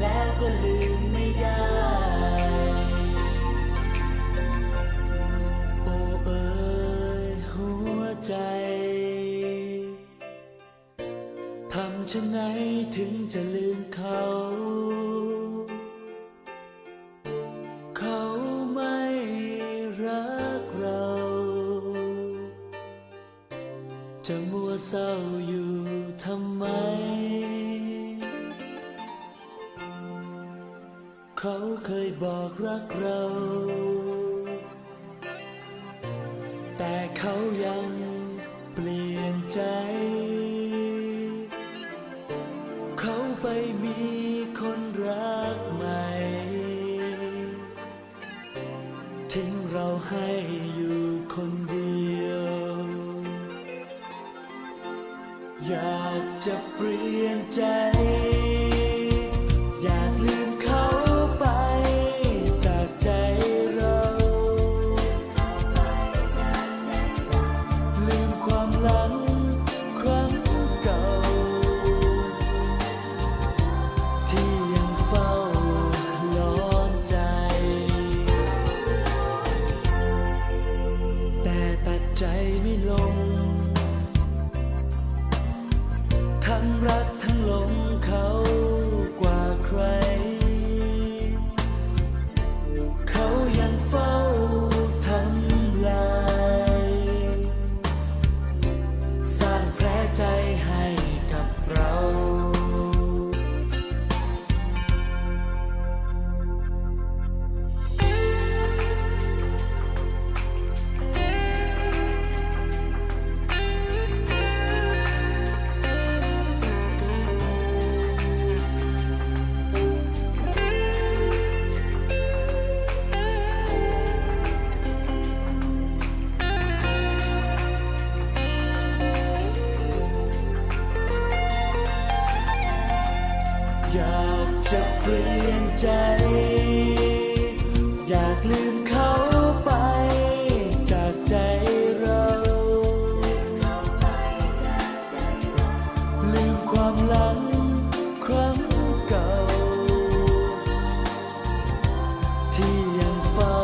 แล้วก็ลืมไม่ได้โอ้เอ๋ยหัวใจทำฉันไหนถึงจะลืมเขาเขาไม่รักเราจะมัวเศร้าอยู่ทำไมเขาเคยบอกรักเราแต่เขายังเปลี่ยนใจเขาไปมีคนรักใหม่ทิ้งเราให้อยู่คนเดียวอยากจะเปลี่ยนใจอยากลืมเขาไปจากใจเราลืมความหลังครั้งเก่าที่ยังเฝ้าร้อนใจแต่ตัดใจไม่ลงทั้งรักทั้งหลงเขากว่าใครเขายังเฝ้าทำลายสร้างแผลใจให้กับเราอยากจะเปลี่ยนใจอยากลืมเขาไปจากใจเราลืมความหลังครั้งเก่าที่ยังเฝ้า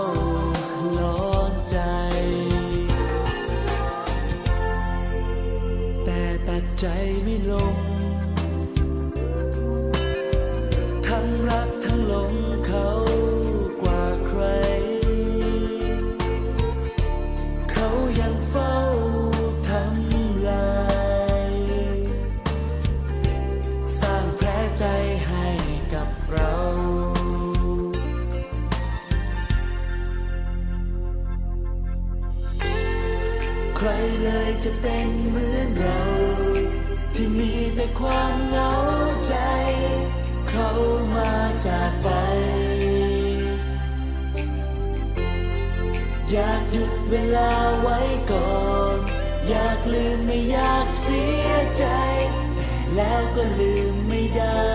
ร้อนใจแต่ตัดใจไม่ลงทั้งรักทั้งหลงเขากว่าใครเขายังเฝ้าทำลายสร้างแผลใจให้กับเราใครเลยจะเป็นเหมือนเราที่มีแต่ความเหงาใจเขามาจากไปอยากหยุดเวลาไว้ก่อนอยากลืมไม่อยากเสียใจแต่แล้วก็ลืมไม่ได้